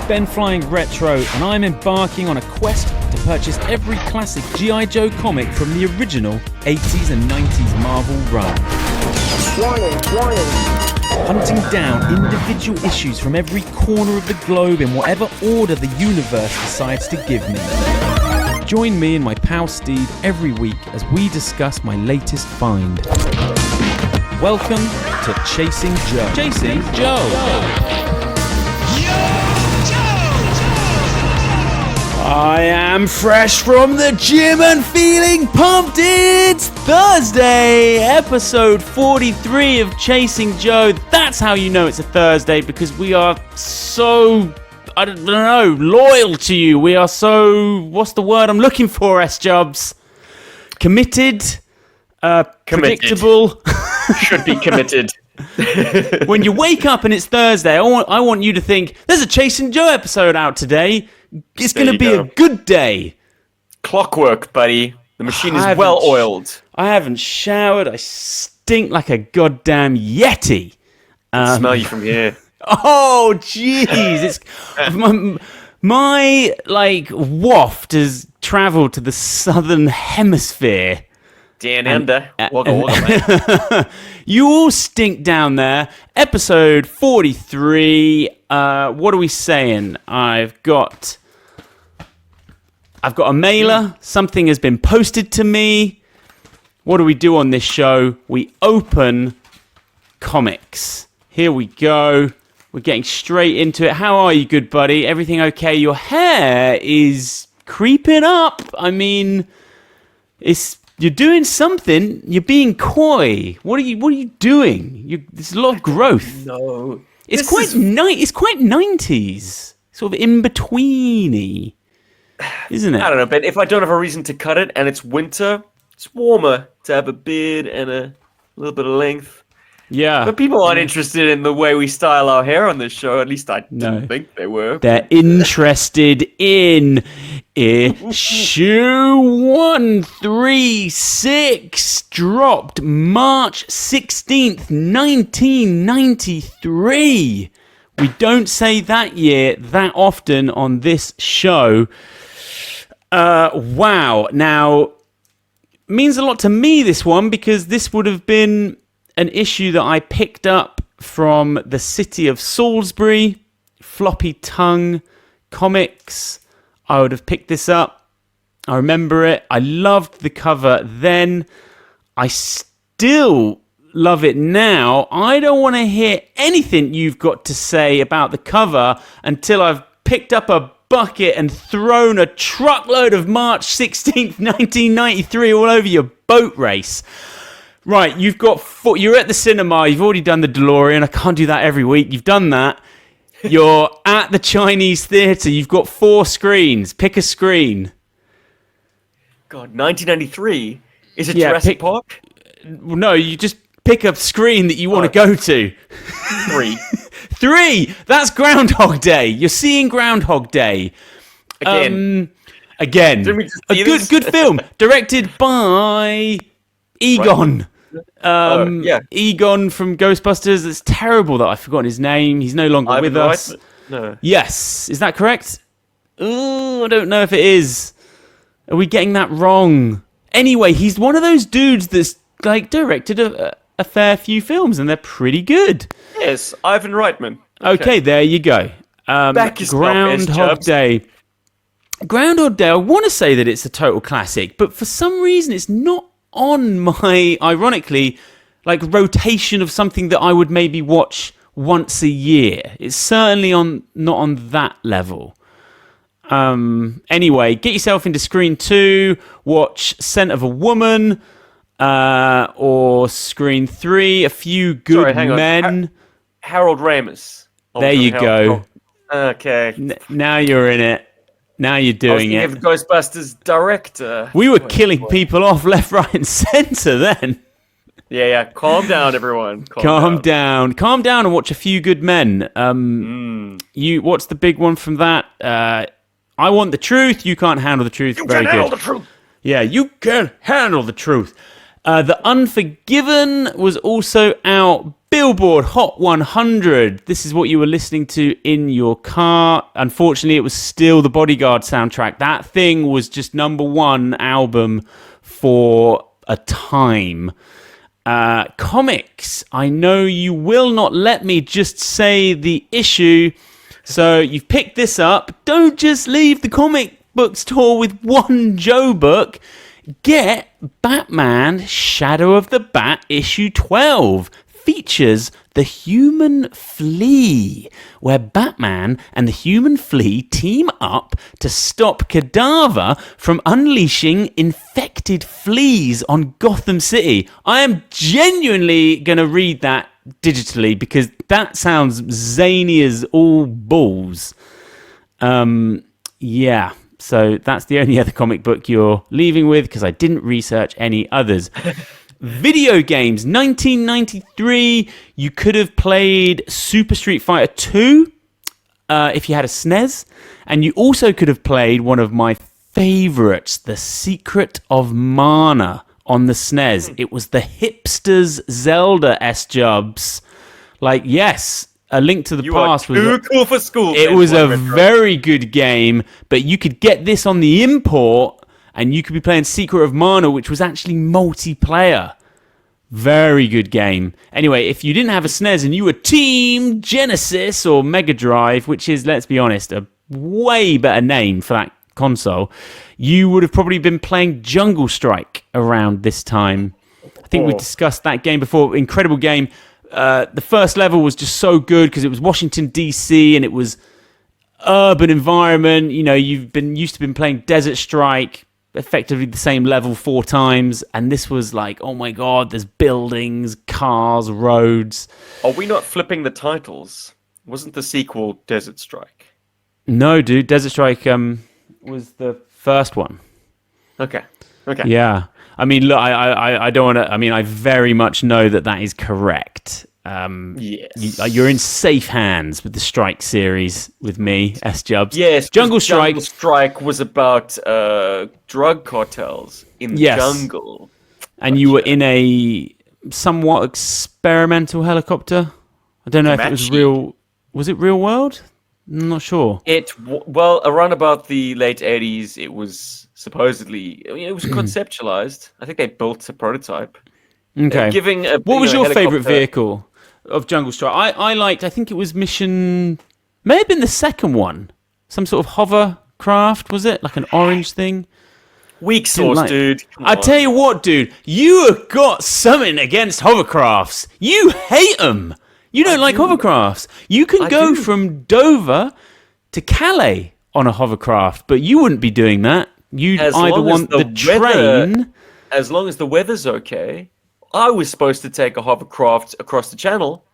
BenFlyingRetro, and I'm embarking on a quest to purchase every classic GI Joe comic from the original 80s and 90s Marvel run. Warning. Hunting down individual issues from every corner of the globe in whatever order the universe decides to give me. Join me and my pal Steve every week as we discuss my latest find. Welcome to Chasing Joe. Chasing Joe. I am fresh from the gym and feeling pumped. It's Thursday, episode 43 of Chasing Joe. That's how you know it's a Thursday, because we are so, I don't know, loyal to you. We are so, what's the word I'm looking for, S-Jubs? Committed? Predictable? Should be committed. When you wake up and it's Thursday, I want you to think, there's a Chasing Joe episode out today. It's going to be a good day. Clockwork, buddy. The machine is well oiled. I haven't showered. I stink like a goddamn Yeti. I smell you from here. Oh, jeez. It's my waft has travelled to the southern hemisphere. Dan Ender. Welcome, mate. You all stink down there. Episode 43. What are we saying? I've got a mailer. Something has been posted to me. What do we do on this show? We open comics. Here we go. We're getting straight into it. How are you, good buddy? Everything okay? Your hair is creeping up. I mean, you're doing something. You're being coy. What are you doing? There's a lot of growth. No. It's quite 90s. Sort of in-betweeny. Isn't it? I don't know, but if I don't have a reason to cut it and it's winter, it's warmer to have a beard and a little bit of length. Yeah. But people aren't interested in the way we style our hair on this show. At least I didn't think they were. They're interested in issue 136, dropped March 16th, 1993. We don't say that year that often on this show. Wow. Now, means a lot to me, this one, because this would have been an issue that I picked up from the city of Salisbury, Floppy Tongue Comics. I would have picked this up. I remember it. I loved the cover then. I still love it now. I don't want to hear anything you've got to say about the cover until I've picked up a bucket and thrown a truckload of March 16th, 1993 all over your boat race. Right, you're at the cinema, you've already done the DeLorean. I can't do that every week. You've done that. You're at the Chinese theatre. You've got 4 screens. Pick a screen. God, 1993? Is it Jurassic Park? No, you just pick a screen that you want to go to. 3. 3! That's Groundhog Day. You're seeing Groundhog Day. Again. A good film. Directed by Egon. Right. Egon from Ghostbusters. It's terrible that I've forgotten his name. He's no longer with us. No. Yes. Is that correct? Oh, I don't know if it is. Are we getting that wrong? Anyway, he's one of those dudes that's directed a fair few films, and they're pretty good. Yes, Ivan Reitman. Okay, there you go. Groundhog Day. Groundhog Day, I want to say that it's a total classic, but for some reason it's not on my, ironically, rotation of something that I would maybe watch once a year. It's certainly not on that level. Anyway, get yourself into Screen 2, watch Scent of a Woman, or Screen 3, A Few Good Men. Harold Ramis. There you go. Okay. Now you're in it. Now you're doing it. Of Ghostbusters director. We were killing people off left, right, and centre then. Yeah. Calm down, everyone. Calm down, and watch A Few Good Men. What's the big one from that? I Want the Truth. You Can't Handle the Truth. You can't handle the truth. Yeah, you can handle the truth. The Unforgiven was also out. Billboard Hot 100. This is what you were listening to in your car. Unfortunately, it was still the Bodyguard soundtrack. That thing was just number one album for a time. Comics. I know you will not let me just say the issue. So you've picked this up. Don't just leave the comic book store with one Joe book. Get Batman Shadow of the Bat issue 12. Features the Human Flea, where Batman and the Human Flea team up to stop Cadaver from unleashing infected fleas on Gotham City. I am genuinely going to read that digitally because that sounds zany as all balls. Yeah, so that's the only other comic book you're leaving with because I didn't research any others. Video games, 1993, you could have played Super Street Fighter 2 if you had a SNES, and you also could have played one of my favorites, The Secret of Mana on the SNES. It was the hipsters Zelda S-Jubs. Like, yes, A Link to the Past was too cool for school. It was a very good game, but you could get this on the import and you could be playing Secret of Mana, which was actually multiplayer. Very good game. Anyway, if you didn't have a SNES and you were Team Genesis or Mega Drive, which is, let's be honest, a way better name for that console, you would have probably been playing Jungle Strike around this time. I think we discussed that game before. Incredible game. The first level was just so good because it was Washington, D.C., and it was urban environment. You know, you've been used to been playing Desert Strike, effectively the same level 4 times, and this was like, oh my god, there's buildings, cars, roads. Are we not flipping the titles? Wasn't the sequel Desert Strike? No, dude, Desert Strike was the first one. Okay. Yeah. I mean, look, I don't want to... I mean, I very much know that is correct. Yes. You're in safe hands with the Strike series with me, S-Jubs. Yes. Jungle Strike. Jungle Strike was about drug cartels in the jungle. And you were in a somewhat experimental helicopter. I don't know if it was real... Was it real world? I'm not sure. Well, around about the late 80s, it was supposedly... I mean, it was conceptualized. I think they built a prototype. Okay. What was your favorite vehicle of Jungle Strike? I liked, I think it was Mission... May have been the second one. Some sort of hovercraft, was it? Like an orange thing? Weak sauce, dude. I tell you what, dude. You have got something against hovercrafts. You hate them. You don't like hovercrafts. You can go from Dover to Calais on a hovercraft, but you wouldn't be doing that. You'd either want the train... As long as the weather's okay. I was supposed to take a hovercraft across the channel,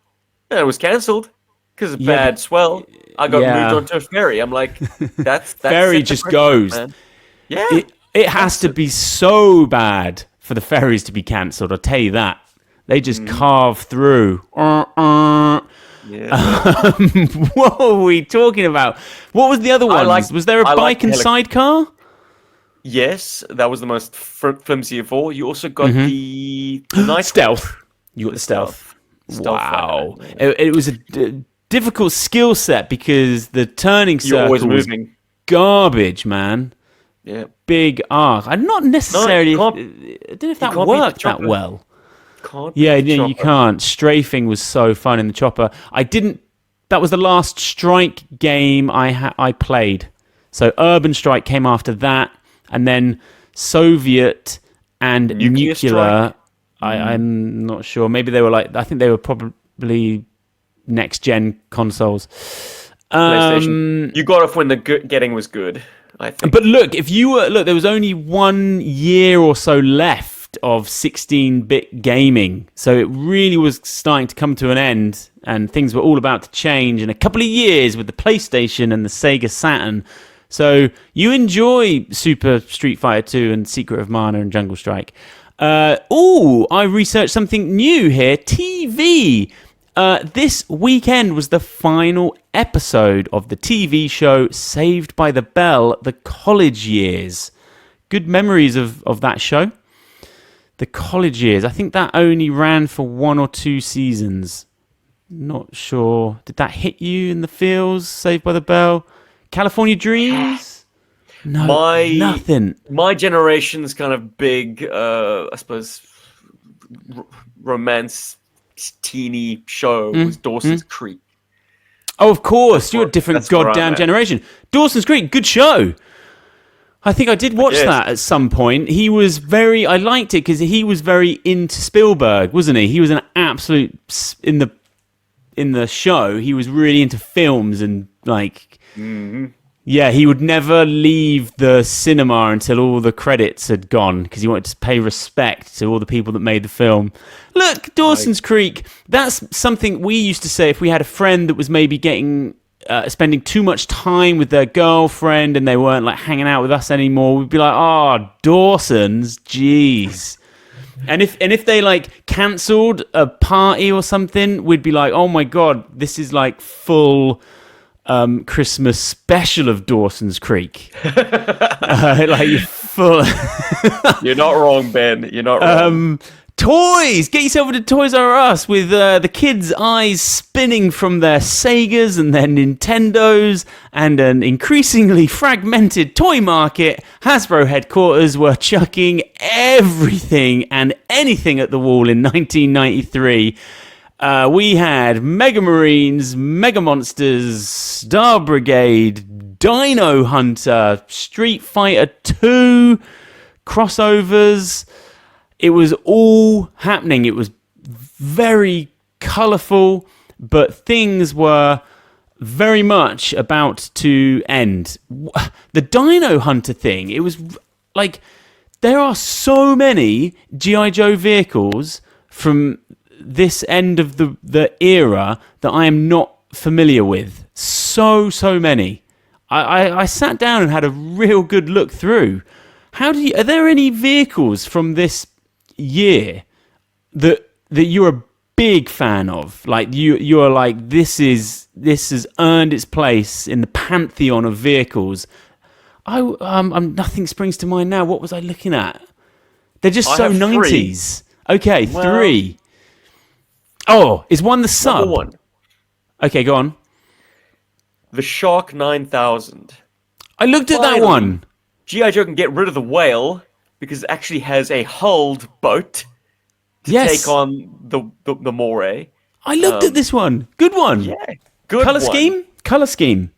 and it was cancelled because of bad swell. I got moved onto a ferry. I'm like, that's ferry just goes. Man. Yeah. It has to be so bad for the ferries to be cancelled, I'll tell you that. They just carve through. What were we talking about? What was the other one? Was there a bike and sidecar? Yes, that was the most flimsy of all. You also got the night stealth. You got the stealth. Wow. It was a difficult skill set because the turning circle was garbage, man. Yeah. Big arc. I'm not necessarily... I don't know if that worked that well. You can't. Strafing was so fun in the chopper. That was the last Strike game I played. So Urban Strike came after that, and then Soviet and Nuclear. I'm not sure. Maybe they were I think they were probably next gen consoles. PlayStation. You got off when the getting was good, I think. But look, there was only 1 year or so left of 16-bit gaming, so it really was starting to come to an end, and things were all about to change in a couple of years with the PlayStation and the Sega Saturn. So you enjoy Super Street Fighter 2 and Secret of Mana and Jungle Strike. I researched something new here. TV. This weekend was the final episode of the TV show Saved by the Bell, The College Years. Good memories of that show. the college years. I think that only ran for 1 or 2 seasons. Not sure. Did that hit you in the feels? Saved by the Bell? California Dreams? No, nothing. My generation's kind of big, I suppose, romance teeny show was Dawson's Creek. Oh, of course. You're a different goddamn generation. Dawson's Creek, good show. I think I did watch that at some point. I liked it because he was very into Spielberg, wasn't he? He was an absolute, in the show, he was really into films and like, yeah, he would never leave the cinema until all the credits had gone because he wanted to pay respect to all the people that made the film. Look, Dawson's Creek, that's something we used to say if we had a friend that was maybe spending too much time with their girlfriend and they weren't like hanging out with us anymore. We'd be like, "Oh, Dawson's, jeez." And if they like cancelled a party or something, we'd be like, "Oh my god, this is like full Christmas special of Dawson's Creek." Like you're full. You're not wrong, Ben. You're not wrong. Toys! Get yourself into Toys R Us with the kids' eyes spinning from their Segas and their Nintendos and an increasingly fragmented toy market. Hasbro headquarters were chucking everything and anything at the wall in 1993. We had Mega Marines, Mega Monsters, Star Brigade, Dino Hunter, Street Fighter 2, crossovers. It was all happening. It was very colourful, but things were very much about to end. The Dino Hunter thing, it was like, there are so many GI Joe vehicles from this end of the era that I am not familiar with. So many. I sat down and had a real good look through. Are there any vehicles from this year that you're a big fan of? Like you're like, this has earned its place in the pantheon of vehicles. Nothing springs to mind now. What was I looking at? They're just so 90s. Okay, 3. Oh, is one the sub? Number 1. Okay, go on. The Shark 9000. I looked at that one. GI Joe can get rid of the whale because it actually has a hulled boat to take on the moray. I looked at this one. Good one. Yeah, good Color scheme? Color scheme.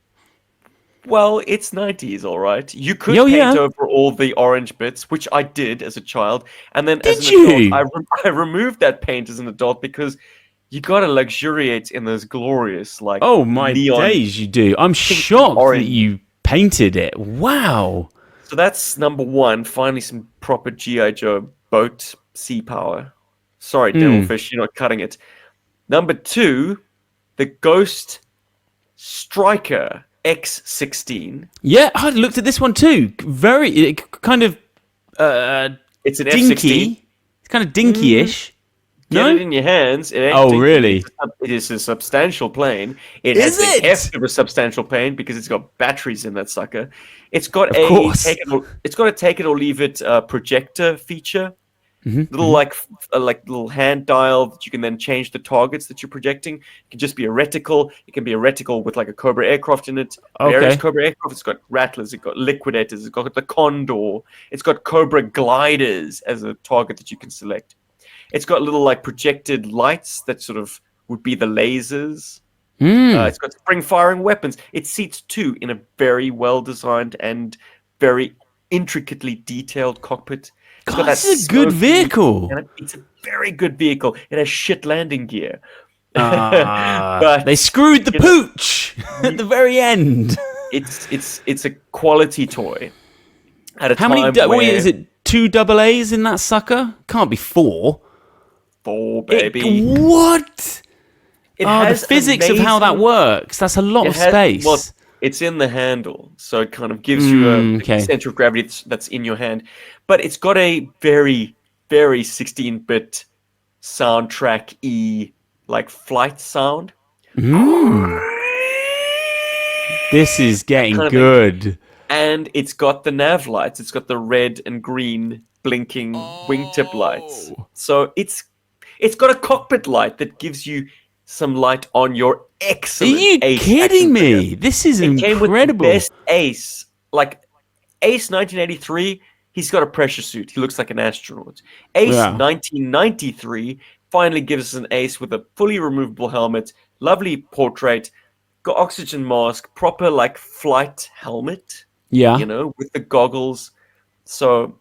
Well, it's 90s, all right. You could paint over all the orange bits, which I did as a child. And then as an adult, I removed that paint as an adult because you got to luxuriate in those glorious, like, oh, my neon days, you do. I'm shocked that you painted it. Wow. So that's number 1. Finally, some proper GI Joe boat sea power. Sorry, Devilfish, you're not cutting it. Number 2, the Ghost Striker X16. Yeah, I looked at this one too. Very kind of it's an dinky. F16. It's kind of dinky-ish. Get it in your hands. It ain't dinky. Really? It is a substantial plane. It has the heft of a substantial plane because it's got batteries in that sucker. It's got it's got a take it or leave it projector feature. Little like little hand dial that you can then change the targets that you're projecting. It can just be a reticle. It can be a reticle with like a Cobra aircraft in it. Various Cobra aircraft. It's got Rattlers. It's got Liquidators. It's got the Condor. It's got Cobra gliders as a target that you can select. It's got little like projected lights that sort of would be the lasers. It's got spring firing weapons. It seats 2 in a very well designed and very intricately detailed cockpit. God, this is a good vehicle. It's a very good vehicle. It has shit landing gear. But they screwed the pooch at the very end. It's a quality toy. At a How time many? where Is it 2 AA's in that sucker? Can't be 4. 4, baby. What? It has the physics of how that works. That's a lot of space. Well, it's in the handle, so it kind of gives you a center of gravity that's in your hand. But it's got a very, very 16-bit soundtrack-y, like flight sound. This is getting good. And it's got the nav lights. It's got the red and green blinking wingtip lights. So it's got a cockpit light that gives you some light on your excellent Are you Ace kidding action me? figure. This is It came with the incredible. best Ace. Like Ace 1983, he's got a pressure suit. He looks like an astronaut. Ace Yeah. 1993 finally gives us an Ace with a fully removable helmet, lovely portrait, got oxygen mask, proper like flight helmet, Yeah. you know, with the goggles. So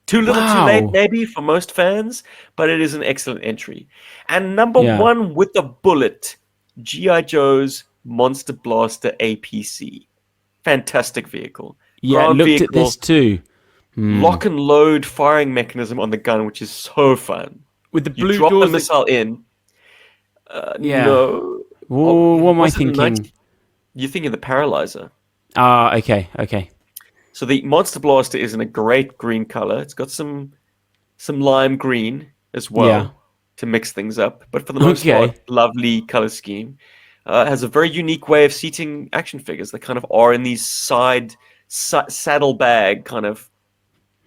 too little too late Wow. maybe for most fans, but it is an excellent entry. And number Yeah. one with the bullet, GI Joe's Monster Blaster APC. Fantastic vehicle. Yeah, Ground looked vehicle, at this too. lock and load firing mechanism on the gun, which is so fun. With the You blue drop the doors. missile in. Yeah. No. What am I Was it a thinking? You're thinking the Paralyzer. Ah, okay. So the Monster Blaster is in a great green color. It's got some lime green as well Yeah. to mix things up. But for the most Okay. part, lovely color scheme. Has a very unique way of seating action figures. They kind of are in these side saddlebag kind of.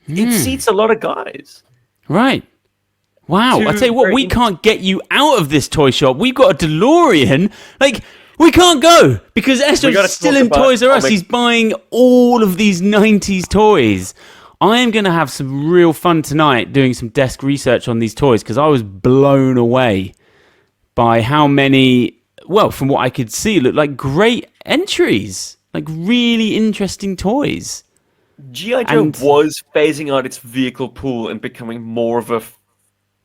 It seats a lot of guys. Right. Wow. I tell you what, we can't get you out of this toy shop. We've got a DeLorean. Like, we can't go because gotta Esther's still talk in about Toys R Us. comic- He's buying all of these 90s toys. I am going to have some real fun tonight doing some desk research on these toys because I was blown away by how many, well, from what I could see, looked like great entries. Like really interesting toys. G.I. Joe And- was phasing out its vehicle pool and becoming more of a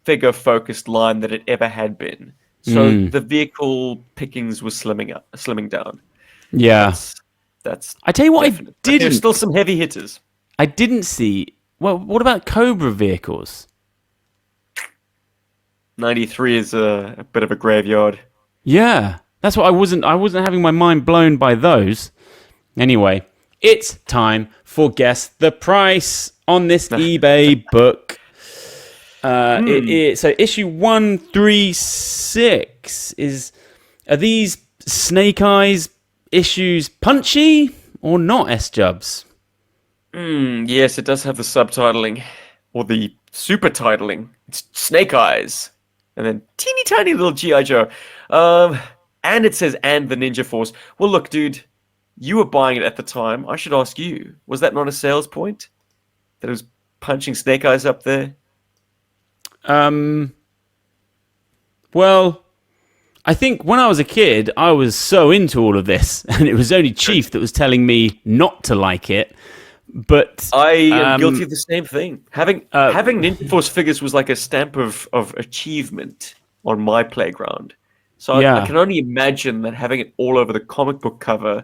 figure-focused line than it ever had been. So the vehicle pickings was slimming down. Yeah. That's I tell you what, definite. But there's still some heavy hitters. I didn't see. Well, what about Cobra vehicles? 93 is a bit of a graveyard. Yeah, that's what I wasn't having my mind blown by those. Anyway, it's time for Guess the Price on this eBay book. So issue 136 are these Snake Eyes issues punchy or not, S-Jubs? Yes, it does have the subtitling or the super titling. It's Snake Eyes, and then teeny tiny little GI Joe, and it says "and the Ninja Force." Well, look, dude, you were buying it at the time. I should ask you: was that not a sales point? That it was punching Snake Eyes up there? Well, I think when I was a kid, I was so into all of this, and it was only Chief that was telling me not to like it. But I am guilty of the same thing. Having Ninja Force figures was like a stamp of achievement on my playground. So Yeah. I can only imagine that having it all over the comic book cover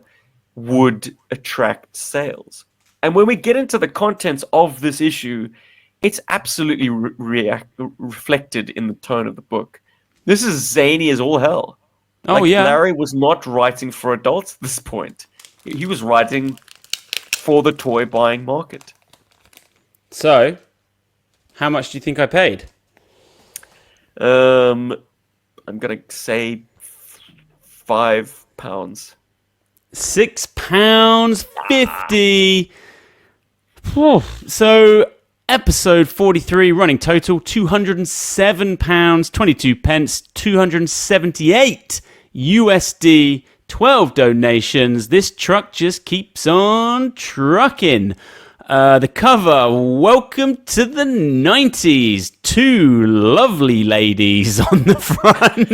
would attract sales. And when we get into the contents of this issue, it's absolutely reflected in the tone of the book. This is zany as all hell. Oh, yeah. Larry was not writing for adults at this point. He was writing for the toy buying market. So, how much do you think I paid? I'm gonna say £5. £6.50. So, episode 43, running total £207, 22 pence, 278 USD, 12 donations. This truck just keeps on trucking. The cover, welcome to the 90s. Two lovely ladies on the front.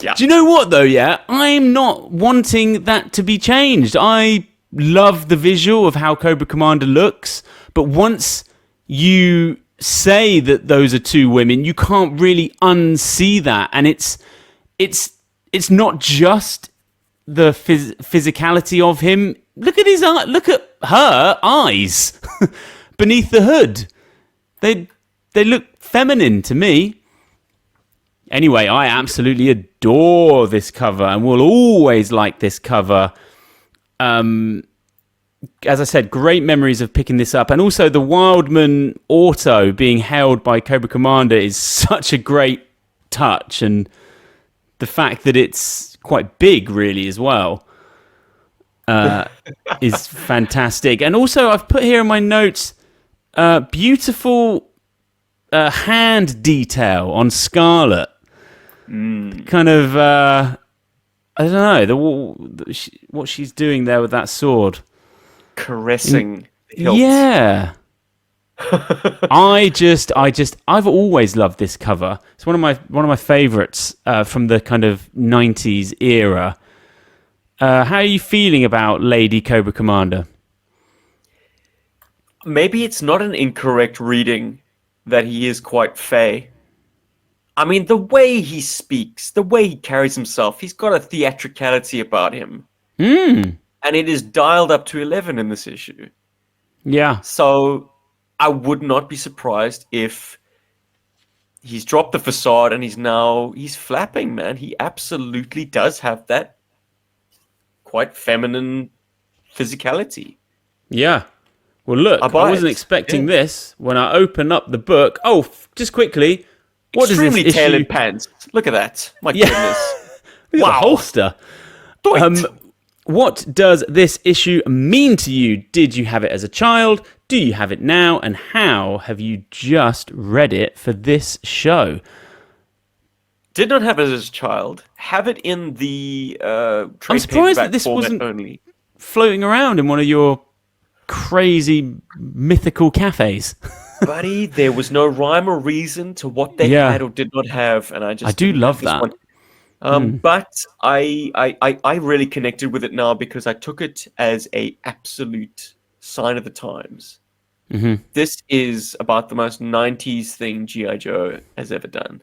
Yeah. Do you know what, though, yeah? I'm not wanting that to be changed. I love the visual of how Cobra Commander looks, but once you say that those are two women, you can't really unsee that. And it's not just the physicality of him. Look at his eye. Look at her eyes beneath the hood. They look feminine to me. Anyway, I absolutely adore this cover and will always like this cover. As I said, great memories of picking this up. And also the Wildman Auto being held by Cobra Commander is such a great touch. And the fact that it's quite big, really, as well. is fantastic. And also, I've put here in my notes, beautiful hand detail on Scarlet. Kind of, I don't know, what she's doing there with that sword. Caressing the hilt. Yeah. I've always loved this cover. It's one of my favorites from the kind of 90s era. How are you feeling about Lady Cobra Commander? Maybe it's not an incorrect reading that he is quite fey. I mean, the way he speaks, the way he carries himself, he's got a theatricality about him. And it is dialed up to 11 in this issue. Yeah. So I would not be surprised if he's dropped the facade and he's flapping, man. He absolutely does have that quite feminine physicality. Yeah. Well, look, I wasn't expecting this when I open up the book. Oh, just quickly, what does this issue... Extremely tailored pants. Look at that. My goodness. Look at the holster. What does this issue mean to you? Did you have it as a child? Do you have it now? And how have you just read it for this show? Did not have it as a child. Have it in the trade I'm surprised that this format wasn't only. Floating around in one of your crazy mythical cafes. Buddy, there was no rhyme or reason to what they had or did not have, and I do love that. But I really connected with it now because I took it as a absolute sign of the times. This is about the most 90s thing G.I. Joe has ever done.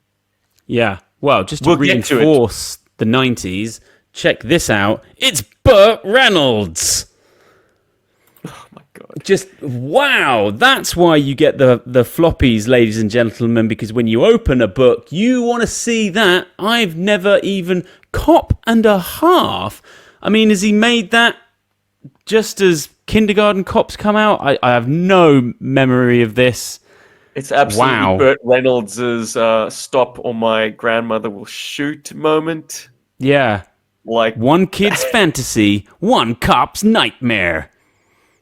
Yeah. Well, just to reinforce the 90s, check this out. It's Burt Reynolds. Oh my God. Just, wow. That's why you get the floppies, ladies and gentlemen, because when you open a book, you want to see that. I've never even... Cop and a Half. I mean, has he made that just as Kindergarten Cops come out? I have no memory of this. It's absolutely Burt Reynolds' stop or my grandmother will shoot moment. Yeah. Like one kid's fantasy, one cop's nightmare.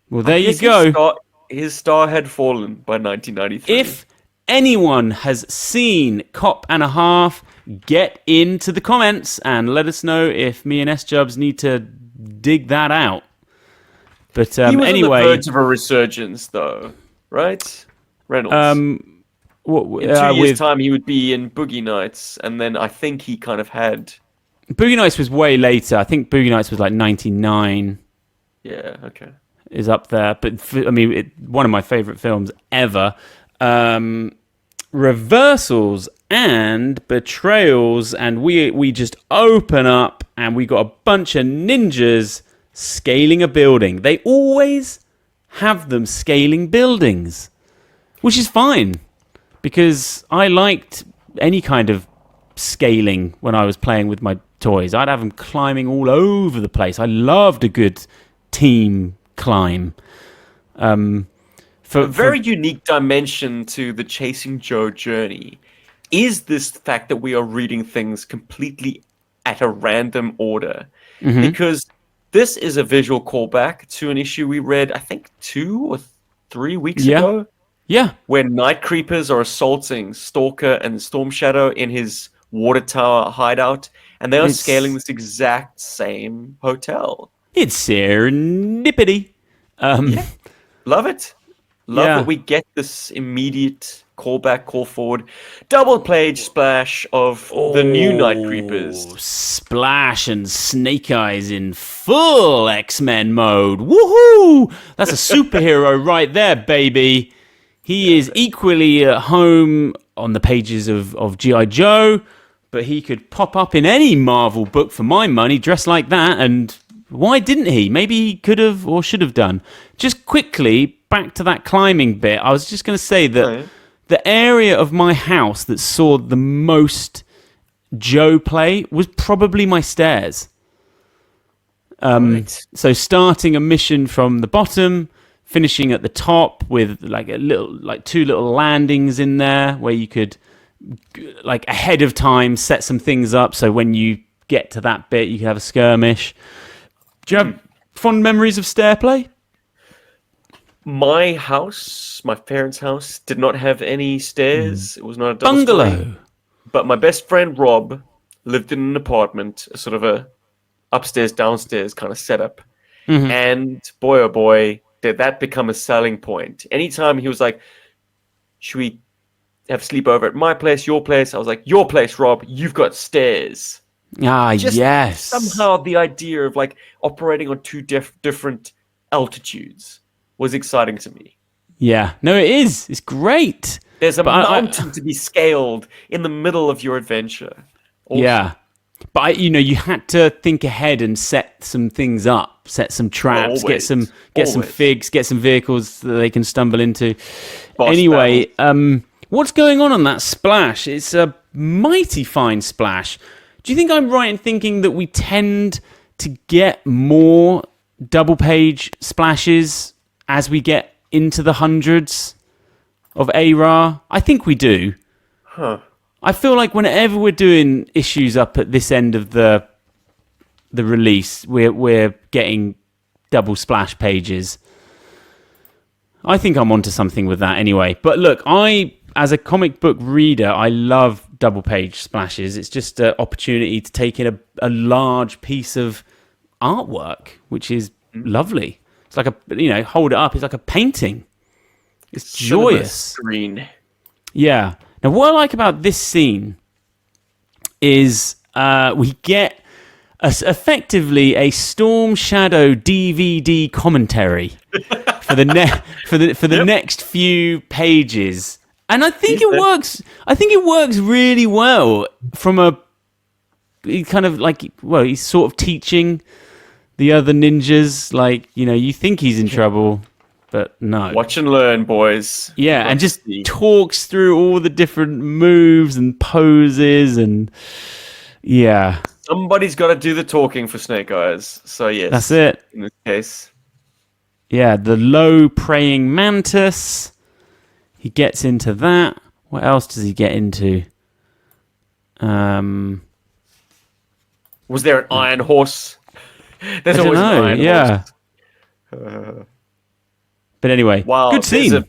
Well, there you go. His star had fallen by 1993. If anyone has seen Cop and a Half, get into the comments and let us know if me and S-Jubs need to dig that out. But he was anyway, on the verge of a resurgence, though, right? Reynolds. In 2 years' time, he would be in Boogie Nights, and then I think he kind of had... Boogie Nights was way later. I think Boogie Nights was like 99. Yeah, okay. Is up there. But, I mean, one of my favourite films ever. Reversals and Betrayals, and we just open up, and we got a bunch of ninjas scaling a building. They always have them scaling buildings. Which is fine, because I liked any kind of scaling when I was playing with my toys. I'd have them climbing all over the place. I loved a good team climb. A very unique dimension to the Chasing Joe journey is this fact that we are reading things completely at a random order. Because this is a visual callback to an issue we read, I think, 2 or 3 weeks ago. Yeah. Where night creepers are assaulting Stalker and Storm Shadow in his water tower hideout, and they are scaling this exact same hotel. It's serendipity. Love it. Love that we get this immediate callback, call forward, double page splash of the new night creepers. Splash and Snake Eyes in full X-Men mode. Woohoo! That's a superhero right there, baby. He is equally at home on the pages of G.I. Joe, but he could pop up in any Marvel book for my money, dressed like that, and why didn't he? Maybe he could have or should have done. Just quickly, back to that climbing bit, I was just going to say that the area of my house that saw the most Joe play was probably my stairs. So starting a mission from the bottom, finishing at the top with like 2 little landings in there where you could like ahead of time set some things up so when you get to that bit you could have a skirmish. Do you have fond memories of stair play? My house, my parents' house, did not have any stairs. It was not a double Bungalow. story. But my best friend Rob lived in an apartment, a sort of a upstairs, downstairs kind of setup. And boy, oh boy, did that become a selling point. Anytime he was like, should we have sleepover at my place, your place? I was like, your place, Rob, you've got stairs. Yes. Somehow the idea of like operating on two different altitudes was exciting to me. Yeah. No, it is. It's great. There's a mountain to be scaled in the middle of your adventure. Awesome. Yeah. But you had to think ahead and set some things up, set some traps, get some figs, get some vehicles that they can stumble into. Anyway, what's going on that splash? It's a mighty fine splash. Do you think I'm right in thinking that we tend to get more double page splashes as we get into the hundreds of ARA? I think we do. Huh. I feel like whenever we're doing issues up at this end of the release, we're getting double splash pages. I think I'm onto something with that anyway. But look, as a comic book reader, I love double page splashes. It's just an opportunity to take in a large piece of artwork, which is lovely. It's like hold it up. It's like a painting. It's joyous. Screen. Yeah. Now, what I like about this scene is we get effectively a Storm Shadow DVD commentary for the next few pages, and I think it works. I think it works really well from a kind of like he's sort of teaching the other ninjas, like you think he's in trouble. But no. Watch and learn, boys. Yeah, and just talks through all the different moves and poses and yeah. Somebody's got to do the talking for Snake Eyes. So yes. That's it. In this case. Yeah, the low praying mantis. He gets into that. What else does he get into? Was there an iron horse? There's always an iron horse. But anyway, wow, good scene.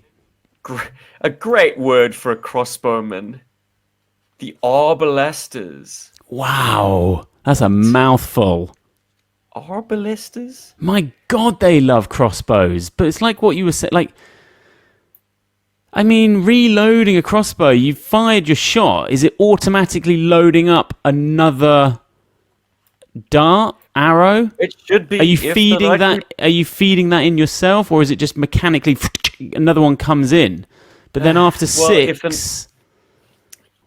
A great word for a crossbowman. The arbalesters. Wow, that's a mouthful. Arbalesters? My God, they love crossbows. But it's like what you were saying. Like, I mean, reloading a crossbow, you fired your shot. Is it automatically loading up another dart? Arrow? It should be. Are you feeding that? Are you feeding that in yourself, or is it just mechanically another one comes in? But then after six,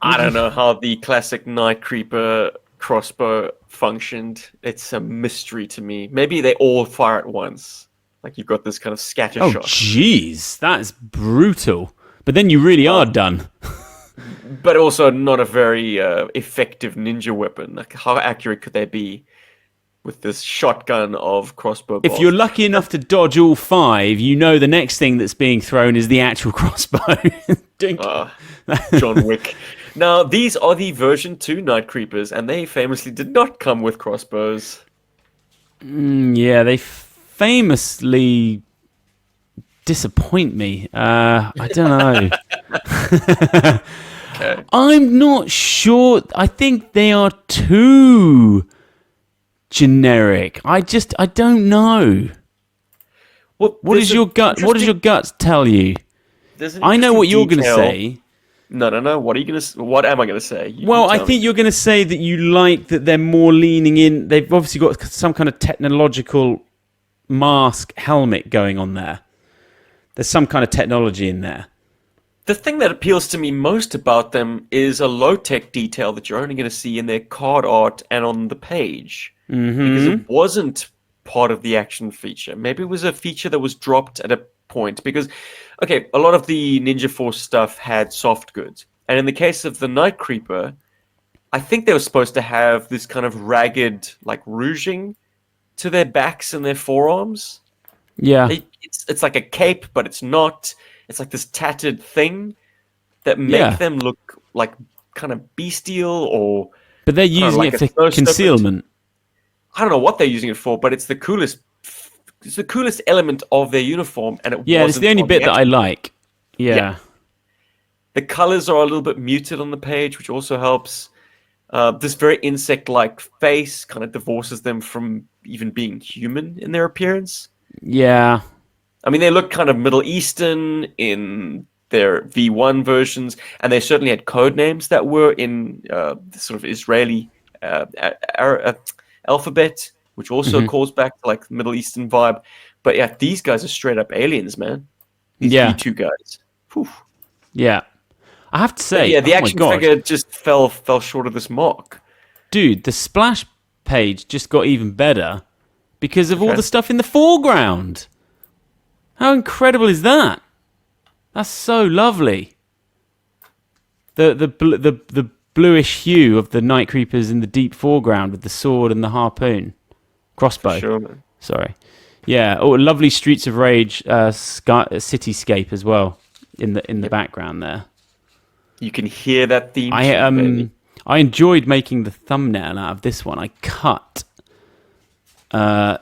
I don't know how the classic Night Creeper crossbow functioned. It's a mystery to me. Maybe they all fire at once, like you've got this kind of scatter shot. Oh, jeez, that's brutal. But then you really are done. But also not a very effective ninja weapon. Like, how accurate could they be with this shotgun of crossbow bolts? If you're lucky enough to dodge all five, the next thing that's being thrown is the actual crossbow. John Wick. Now, these are the version 2 Night Creepers, and they famously did not come with crossbows. Yeah, they famously disappoint me. I don't know. Okay. I'm not sure. I think they are too generic. I don't know. Well, what does your gut tell you? I know what you're going to say. No. What am I going to say? I think you're going to say that you like that they're more leaning in. They've obviously got some kind of technological mask helmet going on there. There's some kind of technology in there. The thing that appeals to me most about them is a low-tech detail that you're only going to see in their card art and on the page. Because it wasn't part of the action feature. Maybe it was a feature that was dropped at a point. Because, okay, a lot of the Ninja Force stuff had soft goods. And in the case of the Night Creeper, I think they were supposed to have this kind of ragged, like, rouging to their backs and their forearms. Yeah. It's like a cape, but it's not. It's like this tattered thing that make them look like kind of bestial or... But they're using it for concealment. I don't know what they're using it for, but it's the coolest it's the coolest element of their uniform, and it Yeah, it's wasn't the only on bit that I actual- like. Yeah. The colors are a little bit muted on the page, which also helps. This very insect-like face kind of divorces them from even being human in their appearance. Yeah. I mean, they look kind of Middle Eastern in their V1 versions, and they certainly had code names that were in the sort of Israeli alphabet, which also calls back to like Middle Eastern vibe. But yeah, these guys are straight up aliens, man. These Yeah. V2 guys. Whew. Yeah. I have to But say, yeah, the oh my action God. figure just fell short of this mark. Dude, the splash page just got even better because of all Okay. the stuff in the foreground. How incredible is that? That's so lovely. The bluish hue of the night creepers in the deep foreground with the sword and the harpoon, crossbow. Sure, man. Sorry. Yeah. Oh, lovely Streets of Rage cityscape as well in the background there. You can hear that theme tune, baby. I enjoyed making the thumbnail out of this one. I cut that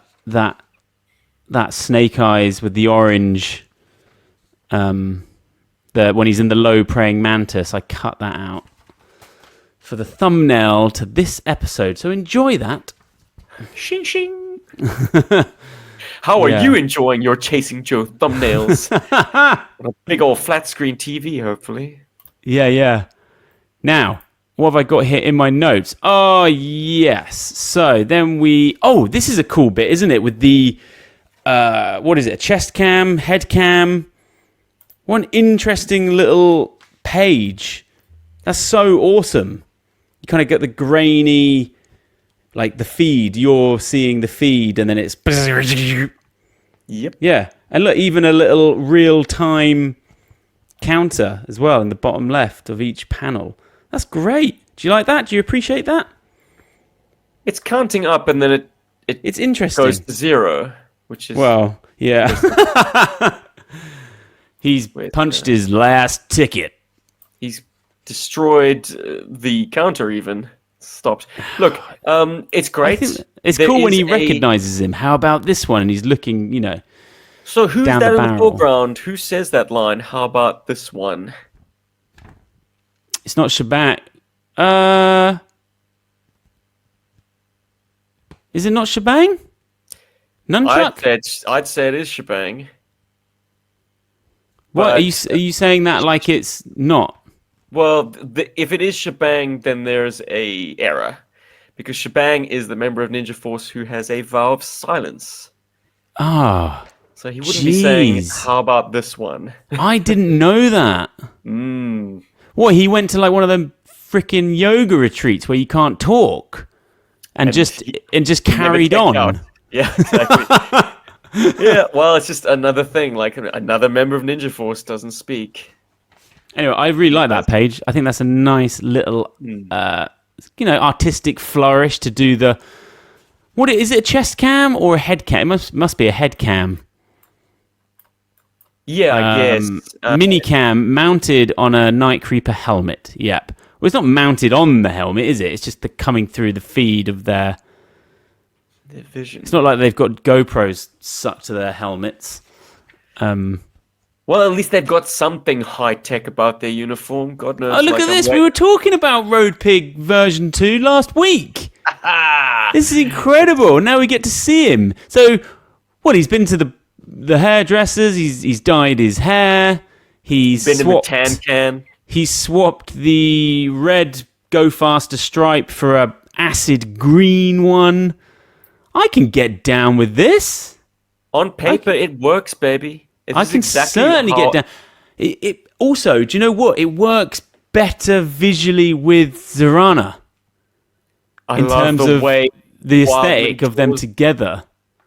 Snake Eyes with the orange, when he's in the low praying mantis. I cut that out for the thumbnail to this episode. So enjoy that. Shing shing. How are Yeah. you enjoying your Chasing Joe thumbnails? On a big old flat screen TV, hopefully. Yeah. Now, what have I got here in my notes? Oh, yes. So then this is a cool bit, isn't it? With the, what is it? A chest cam, head cam. One interesting little page. That's so awesome. You kind of get the grainy, like the feed. You're seeing the feed, and then it's... Yep. Yeah. And look, even a little real-time counter as well in the bottom left of each panel. That's great. Do you like that? Do you appreciate that? It's counting up and then It's interesting. goes to 0, which is... Well, yeah. He's Wait, punched his last ticket. He's destroyed the counter even. Stopped. Look, it's I great. think it's There cool when is he recognizes him. How about this one? And he's looking, So who's down that the in the barrel. foreground? Who says that line? How about this one? it's not Shebang. Is it not Shebang? Nunchuck? I'd say it is Shebang. What but- are you saying that like it's not? Well, if it is Shebang, then there's a error. Because Shebang is the member of Ninja Force who has a vow of silence. Ah, So he wouldn't be saying, Jeez. how about this one? I didn't know that. Mm. What, he went to like one of them freaking yoga retreats where you can't talk and just Never carried checked on. out. Yeah, exactly. Yeah, well, it's just another thing. Like another member of Ninja Force doesn't speak. Anyway, I really like that page. I think that's a nice little, artistic flourish to do the... What is it? A chest cam or a head cam? It must be a head cam. Yeah, I guess. Mini cam mounted on a Night Creeper helmet. Yep. Well, it's not mounted on the helmet, is it? It's just coming through the feed of their... The vision. It's not like they've got GoPros stuck to their helmets. Well, at least they've got something high tech about their uniform. God knows. Oh, look at this. We were talking about Road Pig version 2 last week. This is incredible. Now we get to see him. So, he's been to the hairdressers. He's dyed his hair. He's been swapped, in the tan can. He swapped the red Go Faster stripe for a acid green one. I can get down with this. On paper, it works, baby. I can certainly get down. It also, do you know what? It works better visually with Zorana I in love terms the of way the Wildman aesthetic of them draws- together.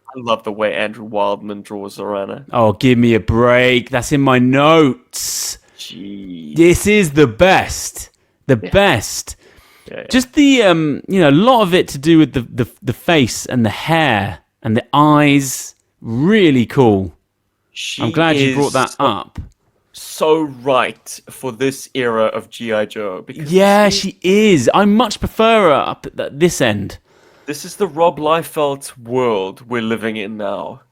I love the way Andrew Wildman draws Zorana. Oh, give me a break. That's in my notes. Jeez. This is the best. The best. Yeah. Just the, a lot of it to do with the face and the hair and the eyes. Really cool. She I'm glad you is brought that up. So right for this era of GI Joe. Because Yeah, she is. I much prefer her up at this end. this is the Rob Liefeld world we're living in now.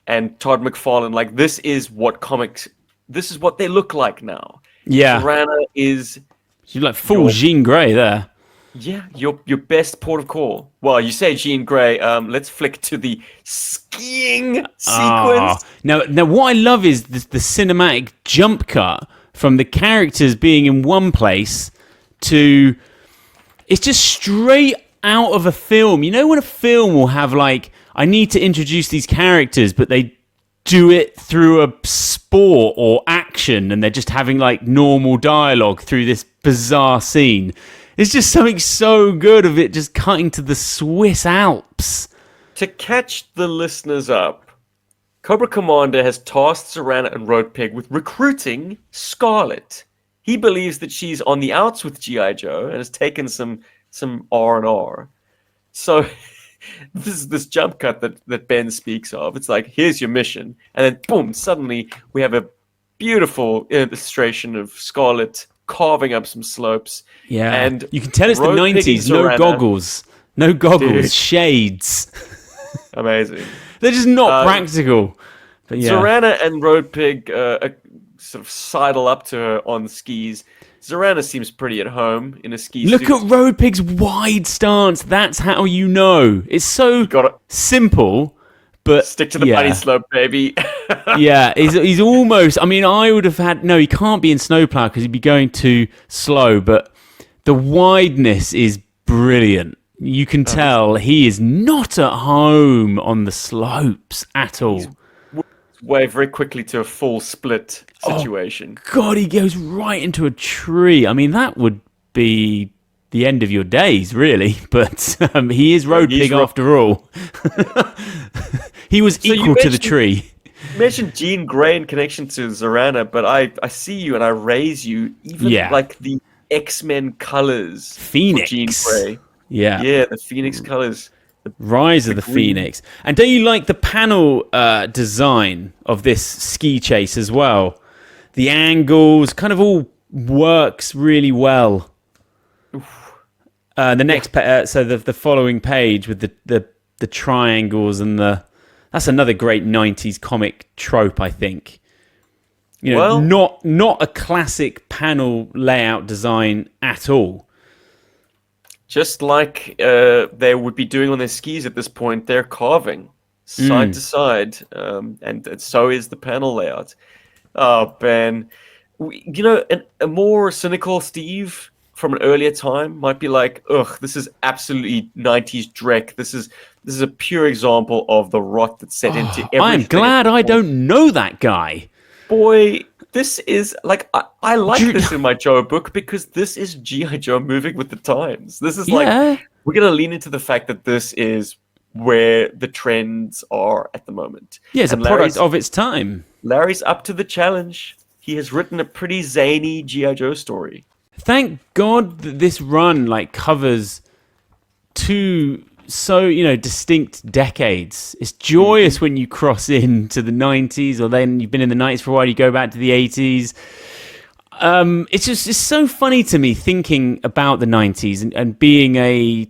and Todd McFarlane, like, this is what they look like now. Yeah. Zorana is... She's like full Jean Grey there. Yeah, your best port of call. Well, you say Jean Grey. Let's flick to the skiing sequence. Now, what I love is the cinematic jump cut from the characters being in one place to... It's just straight out of a film. You know when a film will have, like, I need to introduce these characters, but they do it through a sport or action, and they're just having, like, normal dialogue through this bizarre scene. It's just something so good of it just cutting to the Swiss Alps. To catch the listeners up, Cobra Commander has tasked Zorana and Road Pig with recruiting Scarlet. He believes that she's on the outs with GI Joe and has taken some R&R. So this is this jump cut that Ben speaks of. It's like, here's your mission, and then boom, suddenly we have a beautiful illustration of Scarlet carving up some slopes. Yeah, and you can tell it's the 90s. No goggles, Dude. Shades. Amazing. They're just not practical. But yeah. Zorana and Road Pig sort of sidle up to her on skis. Zorana seems pretty at home in a ski suit. Look at Road Pig's wide stance. That's how you know. It's so simple, but stick to the bunny slope, baby. Yeah, he's almost... I mean, I would have had... No, he can't be in snowplow because he'd be going too slow, but the wideness is brilliant. You can tell he is not at home on the slopes at all. He's way very quickly to a full split situation. Oh, God, he goes right into a tree. I mean, that would be the end of your days, really. But he is Road Pig after all. He was equal to the tree. You mentioned Jean Grey in connection to Zorana, but I see you and I raise you even like the X-Men colors. Phoenix. Jean Grey. Yeah, the Phoenix colors. Rise of the Phoenix. And don't you like the panel design of this ski chase as well? The angles kind of all works really well. The next, so the following page with the triangles and that's another great 90s comic trope, I think. You know, not a classic panel layout design at all. Just like they would be doing on their skis at this point, they're carving side to side, and so is the panel layout. Oh, Ben. You know, a more cynical Steve from an earlier time might be like, ugh, this is absolutely 90s dreck. This is a pure example of the rot that's set into everything. I'm glad I don't know that guy. Boy, this is like I like this in my Joe book because this is GI Joe moving with the times. This is like we're gonna lean into the fact that this is where the trends are at the moment. Yeah, it's a product of its time. Larry's up to the challenge. He has written a pretty zany GI Joe story. Thank God that this run like covers two distinct decades. It's joyous when you cross into the 90s, or then you've been in the 90s for a while, you go back to the 80s. It's so funny to me thinking about the 90s and being a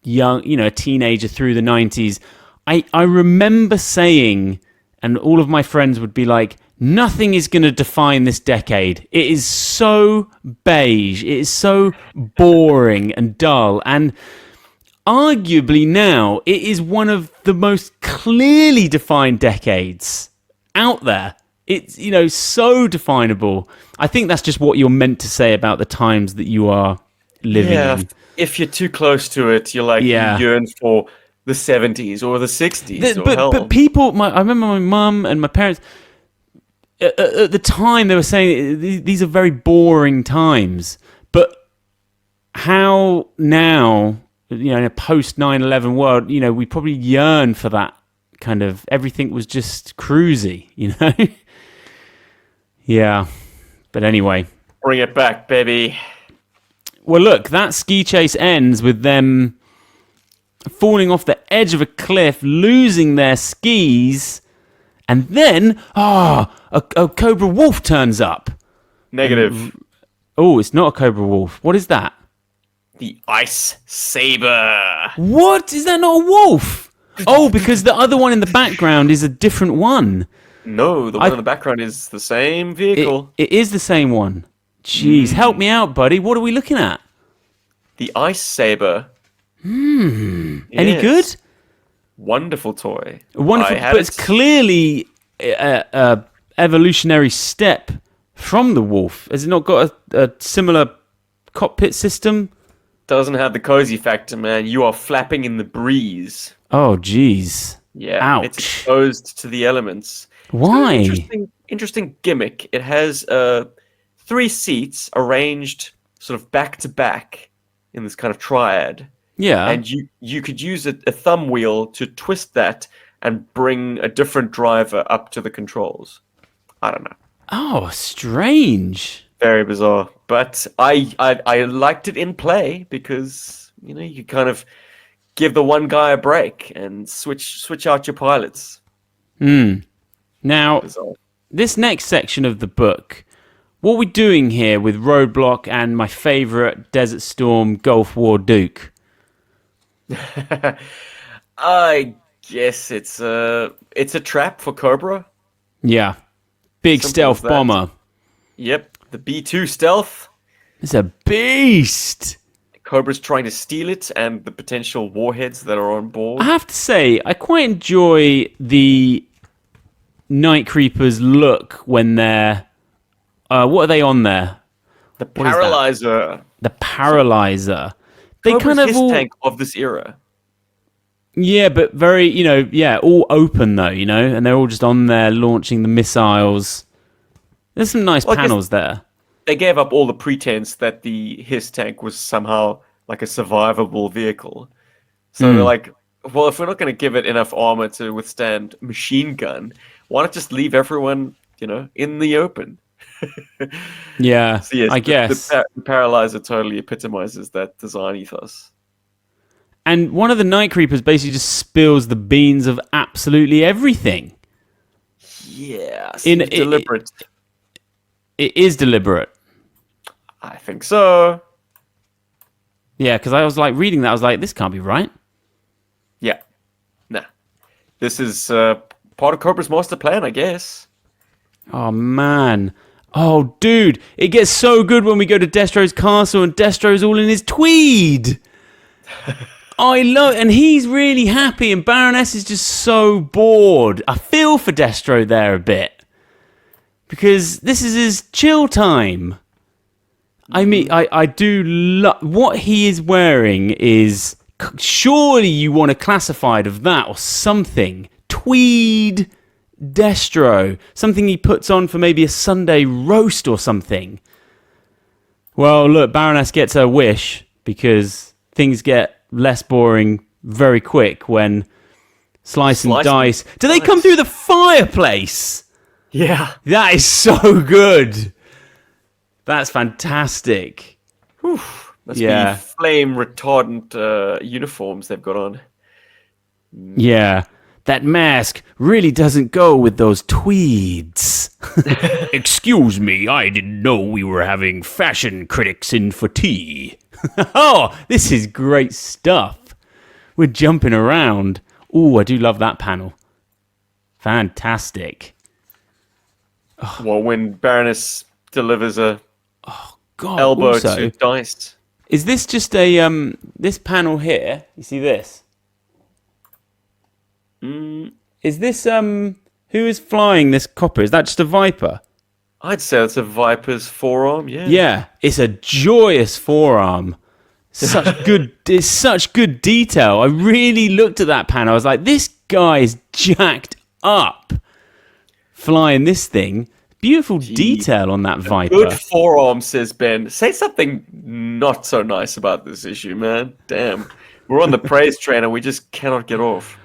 young, a teenager through the 90s. I remember saying, and all of my friends would be like, nothing is going to define this decade. It is so beige. It is so boring and dull. And arguably now, it is one of the most clearly defined decades out there. It's, so definable. I think that's just what you're meant to say about the times that you are living in. If you're too close to it, you're like, you yearn for the 70s or the 60s. But people, I remember my mum and my parents, at the time they were saying these are very boring times. But how now, in a post 9/11 world, we probably yearn for that kind of, everything was just cruisy, Yeah. But anyway. Bring it back, baby. Well, look, that ski chase ends with them falling off the edge of a cliff, losing their skis, and then, a Cobra Wolf turns up. Negative. It's not a Cobra Wolf. What is that? The Ice Saber. What? Is that not a wolf? Oh, because the other one in the background is a different one. No, the one in the background is the same vehicle. It is the same one. Jeez, help me out, buddy. What are we looking at? The Ice Saber. Any good? Wonderful toy. Wonderful, but it's clearly a evolutionary step from the Wolf. Has it not got a similar cockpit system? Doesn't have the cozy factor, man. You are flapping in the breeze. Oh, jeez. Yeah, Ouch. It's exposed to the elements. Why? Interesting gimmick. It has 3 seats arranged sort of back to back in this kind of triad. Yeah. And you could use a thumb wheel to twist that and bring a different driver up to the controls. I don't know. Oh, strange. Very bizarre. But I liked it in play because, you could kind of give the one guy a break and switch out your pilots. Now, Bizarre. this next section of the book, what are we doing here with Roadblock and my favourite Desert Storm Gulf War Duke? I guess it's a trap for Cobra. Yeah. Big Simple stealth as that. bomber. Yep, the B2 stealth. It's a beast. Cobra's trying to steal it and the potential warheads that are on board. I have to say, I quite enjoy the Night Creepers look when they're... what are they on there? The Paralyzer. The Paralyzer. They Cobra's kind of his all... tank of this era. Yeah, but very, all open though, and they're all just on there launching the missiles. There's some nice panels there. They gave up all the pretense that his tank was somehow like a survivable vehicle. So they're like, well, if we're not going to give it enough armor to withstand machine gun, why not just leave everyone, in the open? Yeah, So yes, I guess. The Paralyzer totally epitomizes that design ethos. And one of the Night Creepers basically just spills the beans of absolutely everything. Yeah, deliberate. It is deliberate. I think so. Yeah, because I was like reading that, I was like, this can't be right. Yeah. Nah. This is part of Cobra's master plan, I guess. Oh, man. Oh, dude. It gets so good when we go to Destro's castle and Destro's all in his tweed. I love it. And he's really happy and Baroness is just so bored. I feel for Destro there a bit. Because this is his chill time. I mean, I do love... What he is wearing is... Surely you want a classified of that or something. Tweed Destro. Something he puts on for maybe a Sunday roast or something. Well, look, Baroness gets her wish because things get less boring very quick when slice and dice... Do they come through the fireplace? Yeah. That is so good. That's fantastic. Must be flame retardant uniforms they've got on. Yeah. That mask really doesn't go with those tweeds. Excuse me, I didn't know we were having fashion critics in for tea. Oh, this is great stuff. We're jumping around. Ooh, I do love that panel. Fantastic. Well, when Baroness delivers a God, elbow also, to dice. is this just a this panel here? You see this? Is this who is flying this copper? Is that just a Viper? I'd say it's a Viper's forearm, yeah. Yeah, it's a joyous forearm. It's such good detail. I really looked at that panel. I was like, this guy is jacked up flying this thing. Beautiful detail on that Viper. Good forearm, says Ben. Say something not so nice about this issue, man. Damn. We're on the praise train and we just cannot get off.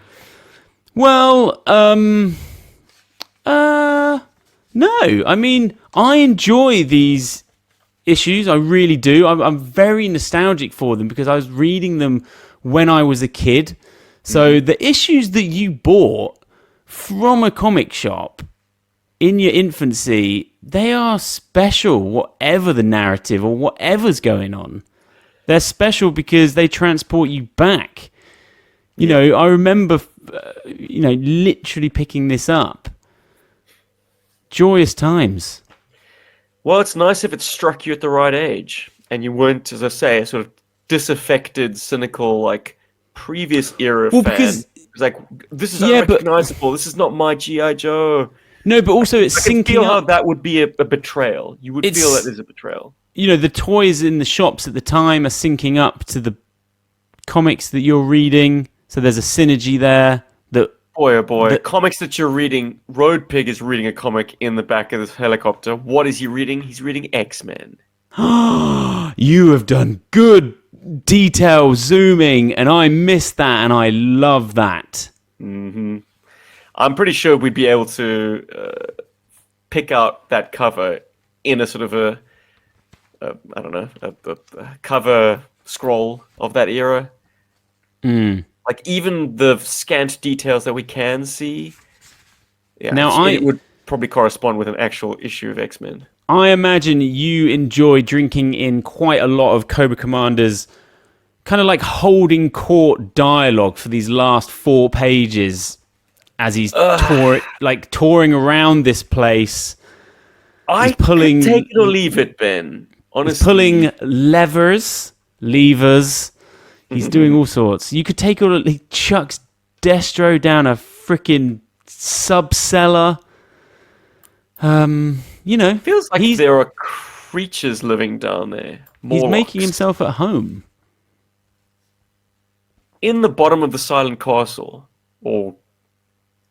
Well, no. I mean, I enjoy these issues. I really do. I'm very nostalgic for them because I was reading them when I was a kid. So the issues that you bought from a comic shop in your infancy, they are special, whatever the narrative or whatever's going on. They're special because they transport you back. You know, I remember literally picking this up. Joyous times. Well, it's nice if it struck you at the right age, and you weren't, as I say, a sort of disaffected, cynical, like previous era fan. Because it's like, this is unrecognizable. This is not my GI Joe. No, but also it's I can syncing feel how up. that would be a betrayal. You would feel that is a betrayal. The toys in the shops at the time are syncing up to the comics that you're reading, so there's a synergy there. Boy, oh boy. The comics that you're reading, Road Pig is reading a comic in the back of this helicopter. What is he reading? He's reading X-Men. You have done good detail zooming, and I missed that, and I love that. Mm-hmm. I'm pretty sure we'd be able to pick out that cover in a sort of a cover scroll of that era. Like even the scant details that we can see, it would probably correspond with an actual issue of X-Men. I imagine you enjoy drinking in quite a lot of Cobra Commander's kind of like holding court dialogue for these last 4 pages as he's touring around this place. I could take it or leave it, Ben. Honestly, he's pulling levers. He's doing all sorts. You could take he chucks Destro down a freaking sub-cellar. Feels like there are creatures living down there. He's making himself at home. In the bottom of the Silent Castle, or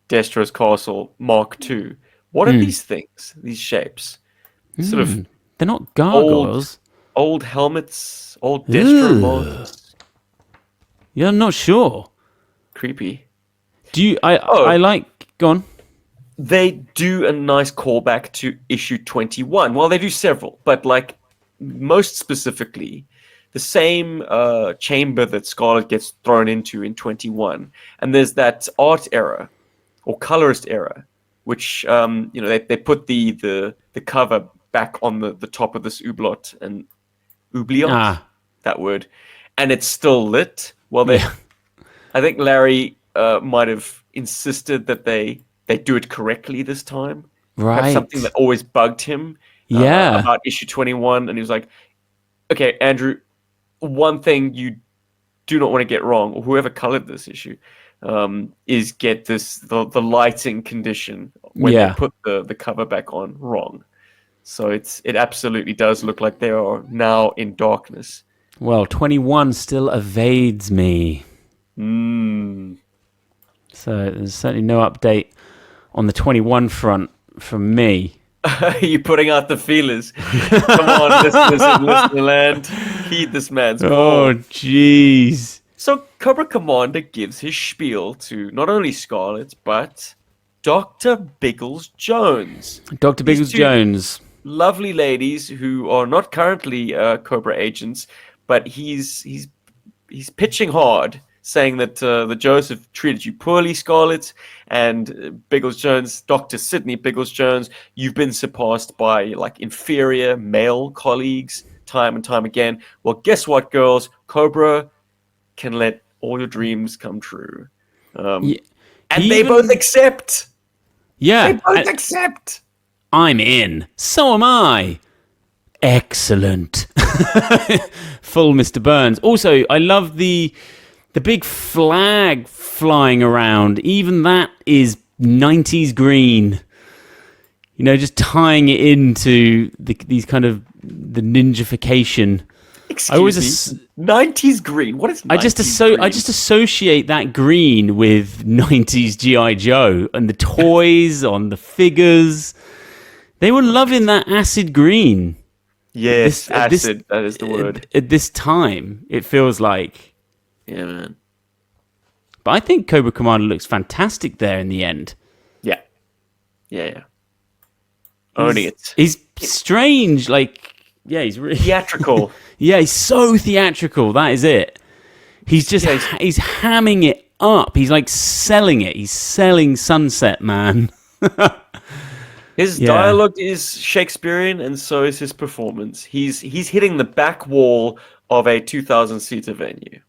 Destro's Castle Mark II, what are these things, these shapes? Sort of... They're not gargoyles. Old helmets, old Destro mods. Yeah, I'm not sure. Creepy. Go on. They do a nice callback to issue 21. Well, they do several, but like most specifically, the same chamber that Scarlet gets thrown into in 21. And there's that art era or colorist era, which they put the cover back on the top of this oubliette, that word, and it's still lit. Well, I think Larry might have insisted that they do it correctly this time. Right. That's something that always bugged him about issue 21. And he was like, okay, Andrew, one thing you do not want to get wrong, or whoever colored this issue, is get the lighting condition when they put the cover back on wrong. So it absolutely does look like they are now in darkness. Well, 21 still evades me. So there's certainly no update on the 21 front from me. You putting out the feelers. Come on, listeners in listener land. Heed this man's call. Oh, jeez. So Cobra Commander gives his spiel to not only Scarlet, but Dr. Biggles Jones. Dr. Biggles Jones. Lovely ladies who are not currently Cobra agents, but he's pitching hard, saying that the Joes have treated you poorly, Scarlet, and Biggles Jones, Dr. Sidney Biggles Jones, you've been surpassed by like inferior male colleagues time and time again. Well, guess what, girls? Cobra can let all your dreams come true. And they both accept. Yeah. They both accept. I'm in. So am I. Excellent. Full Mr. Burns. Also, I love the big flag flying around. Even that is 90s green. Just tying it into these kind of the ninjafication. Excuse me. 90s green. What is 90s green? I just associate that green with 90s GI Joe and the toys on the figures. They were loving that acid green. Yes, acid. That is the word. At this time, it feels like. Yeah, man. But I think Cobra Commander looks fantastic there in the end. Yeah. Yeah. Owning it. He's strange. He's really theatrical. Yeah, he's so theatrical. That is it. He's just he's hamming it up. He's like selling it. He's selling Sunset, man. His dialogue is Shakespearean, and so is his performance. He's hitting the back wall of a 2,000-seater venue.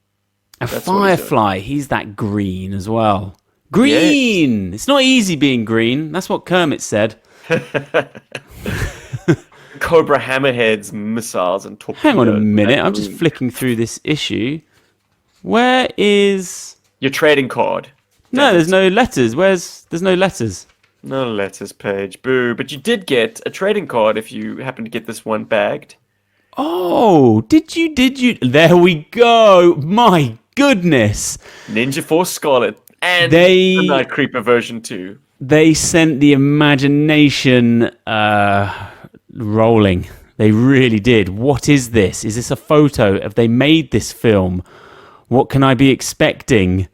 A Firefly, he's that green as well. Green! It's not easy being green. That's what Kermit said. Cobra hammerheads, missiles, and torpedoes. Hang on a minute. I'm just flicking through this issue. Where is... Your trading card. No, there's no letters. There's no letters. No letters page. Boo. But you did get a trading card if you happen to get this one bagged. Oh, did you? There we go. My goodness. Ninja Force Scarlet. And the Night Creeper version 2. They sent the imagination rolling. They really did. What is this? Is this a photo? Have they made this film? What can I be expecting?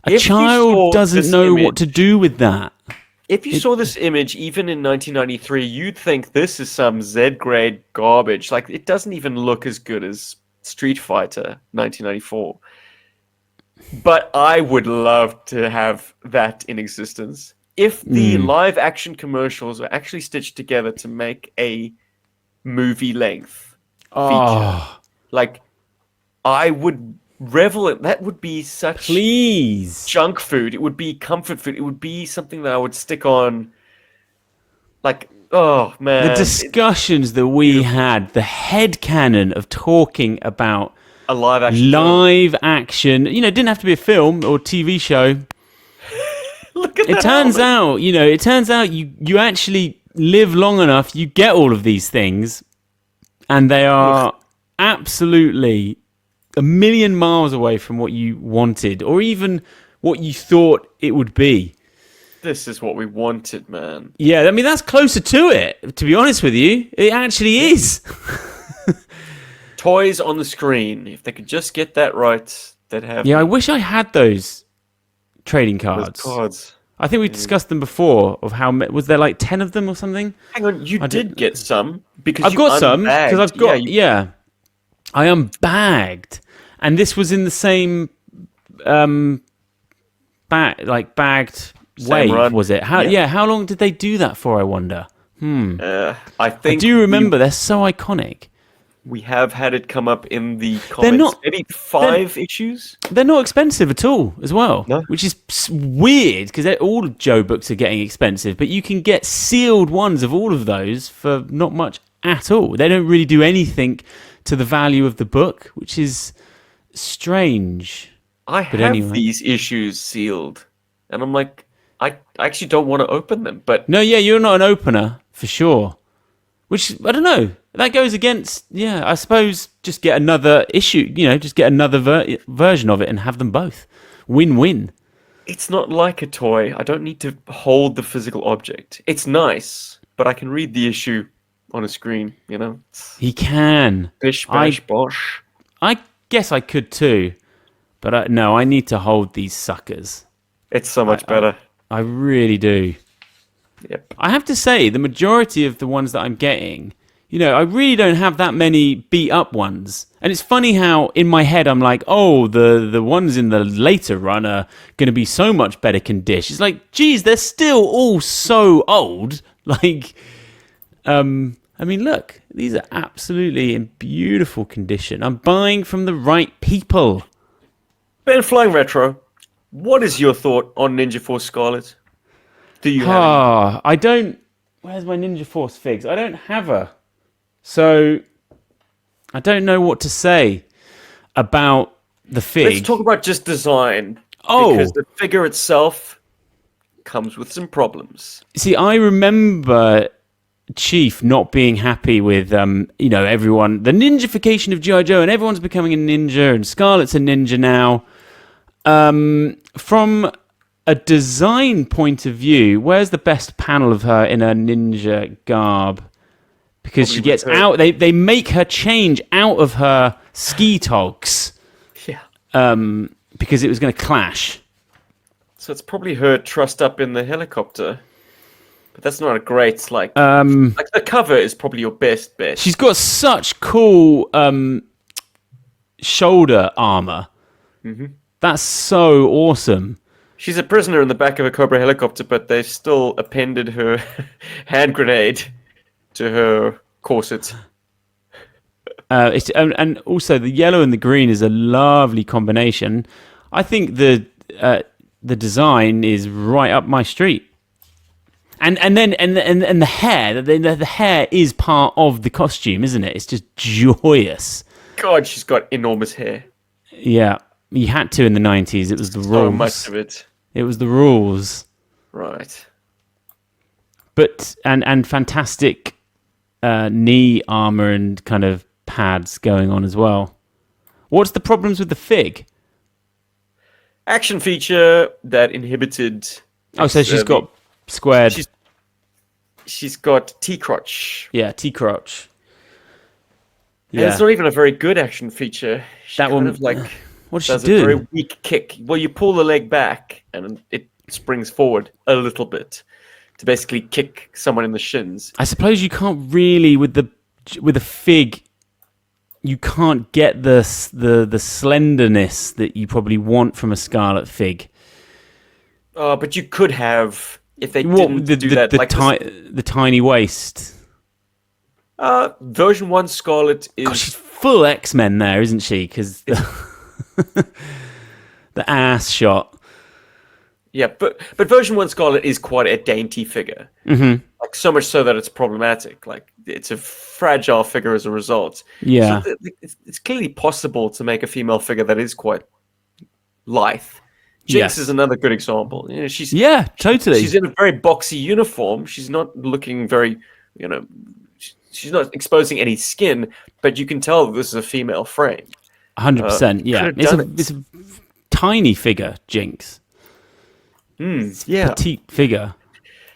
A child doesn't know what to do with that. If you saw this image, even in 1993, you'd think this is some Z-grade garbage. Like, it doesn't even look as good as Street Fighter 1994. But I would love to have that in existence. If the live-action commercials were actually stitched together to make a movie-length feature, like, I would revel in that. Would be such junk food. It would be comfort food. It would be something that I would stick on. Like, oh man, the discussions that we had, the headcanon of talking about a live action. You know, it didn't have to be a film or TV show. Look at it turns out you actually live long enough, you get all of these things, and they are absolutely a million miles away from what you wanted, or even what you thought it would be. This is what we wanted, man. Yeah, I mean, that's closer to it, to be honest with you. It actually is. Toys on the screen. If they could just get that right, they'd have... Yeah, I wish I had those trading cards. I think we discussed them before, of how... Was there like 10 of them or something? Hang on, you did get some. Because I've got some, because I've got... Yeah, I unbagged. And this was in the same bagged way, was it? How long did they do that for, I wonder? I think... Do you remember? They're so iconic. We have had it come up in the comments. Maybe 5 issues? They're not expensive at all, as well. No. Which is weird, because all Joe books are getting expensive, but you can get sealed ones of all of those for not much at all. They don't really do anything to the value of the book, which is strange. I have these issues sealed, and I'm like, I actually don't want to open them. But no, yeah, you're not an opener for sure. Which I don't know. That goes against. Yeah, I suppose just get another issue. You know, just get another version of it and have them both. Win-win. It's not like a toy. I don't need to hold the physical object. It's nice, but I can read the issue on a screen. You know. He can. Bish bash bosh. I guess I could too, but no, I need to hold these suckers. It's so much better. I really do. Yep. I have to say, the majority of the ones that I'm getting, you know, I really don't have that many beat up ones. And it's funny how in my head I'm like, oh, the ones in the later run are going to be so much better condition. It's like, geez, they're still all so old. Like, I mean, look, these are absolutely in beautiful condition. I'm buying from the right people. BenFlyingRetro, what is your thought on Ninja Force Scarlet? Do you have I don't... Where's my Ninja Force figs? I don't have her. So, I don't know what to say about the fig. Let's talk about just design. Oh! Because the figure itself comes with some problems. See, I remember Chief not being happy with, you know, everyone... The ninjification of GI Joe, and everyone's becoming a ninja, and Scarlet's a ninja now. From a design point of view, where's the best panel of her in her ninja garb? Because she gets out, they make her change out of her ski togs. Yeah. Because it was going to clash. So it's probably her trussed up in the helicopter. But that's not a great, like the cover is probably your best bet. She's got such cool shoulder armor. Mm-hmm. That's so awesome. She's a prisoner in the back of a Cobra helicopter, but they've still appended her hand grenade to her corset. And also the yellow and the green is a lovely combination. I think the the design is right up my street. And then the hair, the hair is part of the costume, isn't it? It's just joyous. God, she's got enormous hair. Yeah, you had to in the 90s. It was the rules. So much of it. It was the rules. Right. But and fantastic knee armor and kind of pads going on as well. What's the problems with the fig? Action feature that inhibited. Oh, so she's got squared. She's got T-crotch. Yeah, T-crotch. Yeah. And it's not even a very good action feature. She that one, what does she do? A very weak kick. Well, you pull the leg back and it springs forward a little bit to basically kick someone in the shins. I suppose you can't really with a fig. You can't get the slenderness that you probably want from a scarlet fig. But you could have if they didn't do that. The tiny waist. Version 1 Scarlet is... God, she's full X-Men there, isn't she? Because the ass shot. Yeah, but version 1 Scarlet is quite a dainty figure. Mm-hmm. Like, so much so that it's problematic. Like, it's a fragile figure as a result. Yeah. So it's clearly possible to make a female figure that is quite lithe. Jinx is another good example. You know, totally. She's in a very boxy uniform. She's not looking very, she's not exposing any skin, but you can tell this is a female frame. 100%. Yeah, it's a tiny figure, Jinx. Petite figure.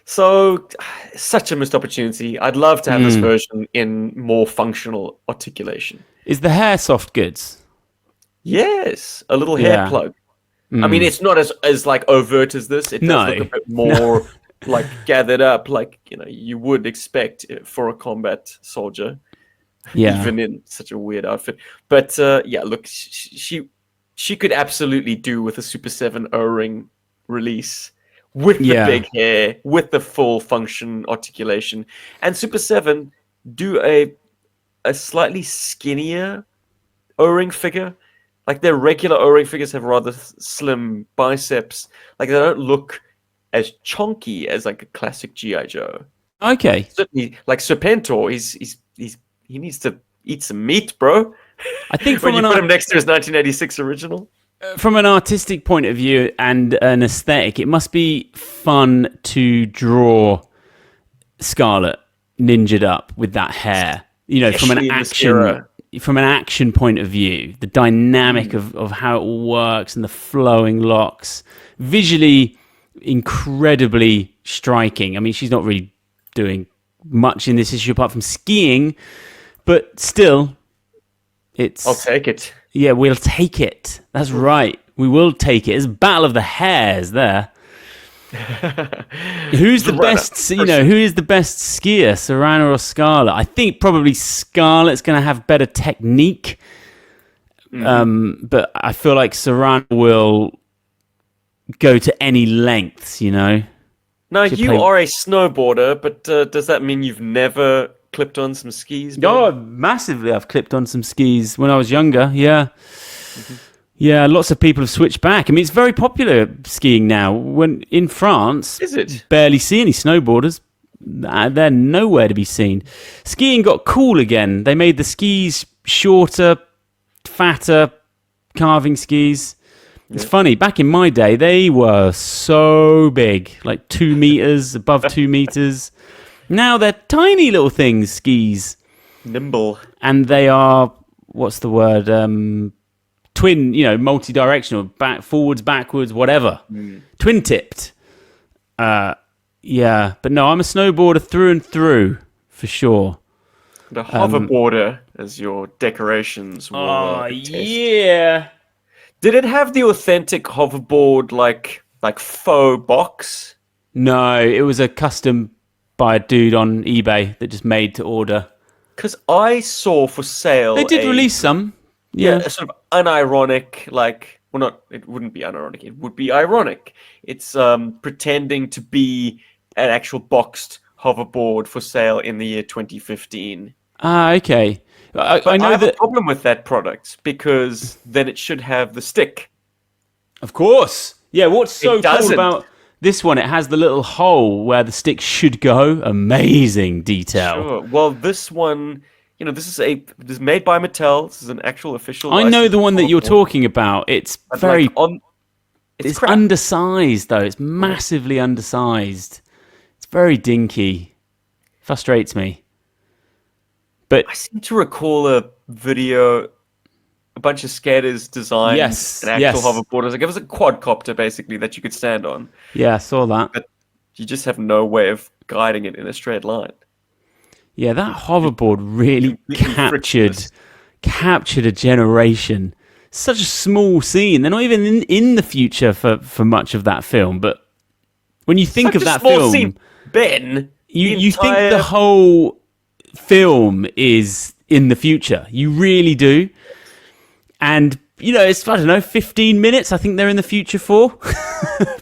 So, such a missed opportunity. I'd love to have this version in more functional articulation. Is the hair soft goods? Yes, a little hair plug. I mean, it's not as like overt as this. It does look a bit more like gathered up, like you would expect for a combat soldier. Yeah, even in such a weird outfit. But look, she could absolutely do with a Super 7 O-ring release with the big hair, with the full function articulation, and Super 7 do a slightly skinnier O-ring figure. Like their regular O-ring figures have rather slim biceps. Like they don't look as chunky as like a classic GI Joe. Okay. Certainly, like Serpentor, he needs to eat some meat, bro. I think when you put him next to his 1986 original. From an artistic point of view and an aesthetic, it must be fun to draw Scarlet ninjaed up with that hair. From an action point of view, the dynamic of how it all works and the flowing locks, visually incredibly striking. I mean, she's not really doing much in this issue apart from skiing, but still, I'll take it. Yeah, we'll take it. That's right. We will take it. It's a battle of the hairs there. Who's the best? Who is the best skier, Serana or Scarlet? I think probably Scarlet's going to have better technique, but I feel like Serana will go to any lengths. Now you are a snowboarder, but does that mean you've never clipped on some skis? Ben? Oh, massively! I've clipped on some skis when I was younger. Yeah. Mm-hmm. Yeah, lots of people have switched back. I mean, it's very popular skiing now. When in France, is it? Barely see any snowboarders. They're nowhere to be seen. Skiing got cool again. They made the skis shorter, fatter, carving skis. It's funny. Back in my day, they were so big, like 2 meters, above 2 meters. Now they're tiny little things, skis. Nimble. And they are, what's the word? Twin, multi-directional, forwards, backwards, whatever. Twin-tipped. But no, I'm a snowboarder through and through, for sure. The hoverboarder as your decorations will yeah. Did it have the authentic hoverboard, like faux box? No, it was a custom by a dude on eBay that just made to order. Because I saw for sale... They did release some. Yeah, a sort of unironic, it wouldn't be unironic, it would be ironic. It's pretending to be an actual boxed hoverboard for sale in the year 2015. Ah, okay. I know have a problem with that product because then it should have the stick. Of course. Yeah, what's so cool doesn't. about this one? It has the little hole where the stick should go. Amazing detail. Sure. Well, this one, this is made by Mattel. This is an actual official. I know the one that you're hoverboard. talking about. It's But, very. it's It's crap. undersized though. It's massively undersized. It's very dinky. Frustrates me. But I seem to recall a video, a bunch of skaters designed Yes, an actual yes. hoverboard. It was a quadcopter basically that you could stand on. yeah, I saw that. But you just have no way of guiding it in a straight line. Yeah, that hoverboard really Completely frictionless. captured a generation. Such a small scene. They're not even in the future for much of that film. But when you think Such of a that small film, scene, Ben. you think the whole film is in the future. You really do. And, it's, I don't know, 15 minutes I think they're in the future for.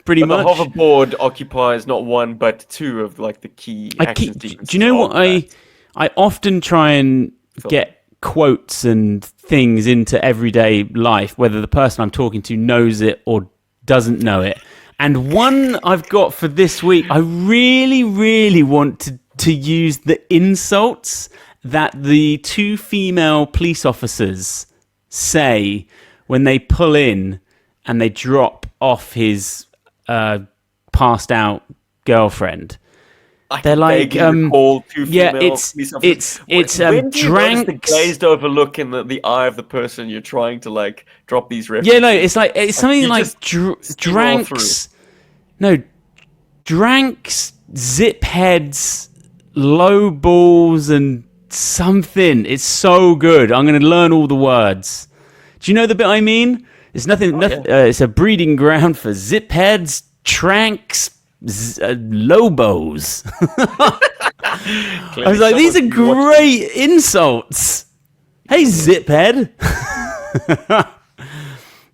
Pretty But much. the hoverboard occupies not one but two of like the key action Do sequences. you know what of that. I often try and get quotes and things into everyday life, whether the person I'm talking to knows it or doesn't know it. And one I've got for this week, I really, really want to use the insults that the two female police officers say when they pull in and they drop off his passed out girlfriend. They're like, recall two yeah, female it's police officers. when do you notice the glazed over look in the eye of the person you're trying to like drop these references. Yeah, no, it's something you like just steamroll dranks, zip heads, low balls, and something. It's so good. I'm going to learn all the words. Do you know the bit I mean? It's nothing. It's a breeding ground for zip heads, tranks, lobos. I was like, these are great insults. Hey, ziphead.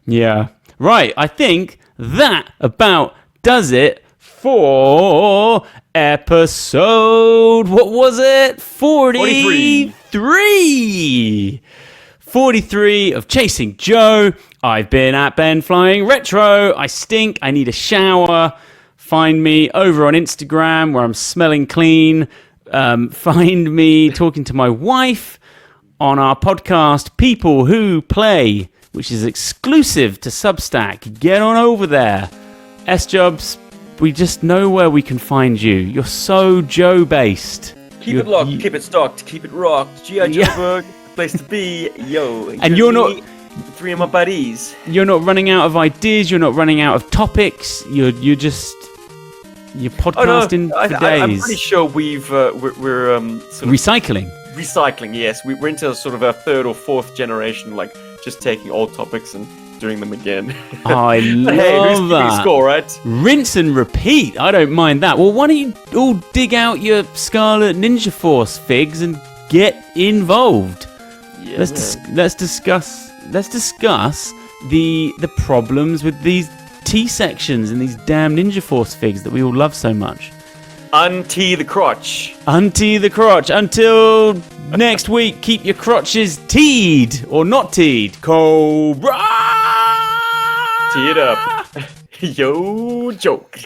Yeah. Right. I think that about does it for episode. What was it? 43. 43 of Chasing Joe. I've been at BenFlyingRetro. I stink. I need a shower. Find me over on Instagram where I'm smelling clean. Find me talking to my wife on our podcast, People Who Play, which is exclusive to Substack. Get on over there. S-Jobs, we just know where we can find you. You're so Joe-based. Keep it locked, keep it stocked, keep it rocked. GI Joburg, place to be. Yo. And you're not... Three of my buddies. You're not running out of ideas. You're not running out of topics. You're podcasting for days. I'm pretty sure we're sort of recycling. Yes, we're into sort of a third or fourth generation, like just taking old topics and doing them again. I love hey, who's keeping that. score, right? Rinse and repeat. I don't mind that. Well, why don't you all dig out your Scarlet Ninja Force figs and get involved? Yeah, Let's discuss the problems with these T sections and these damn Ninja Force figs that we all love so much. Untee the crotch. Untee the crotch. Until next week, keep your crotches teed or not teed. Cobra! Tee it up. Yo, joke.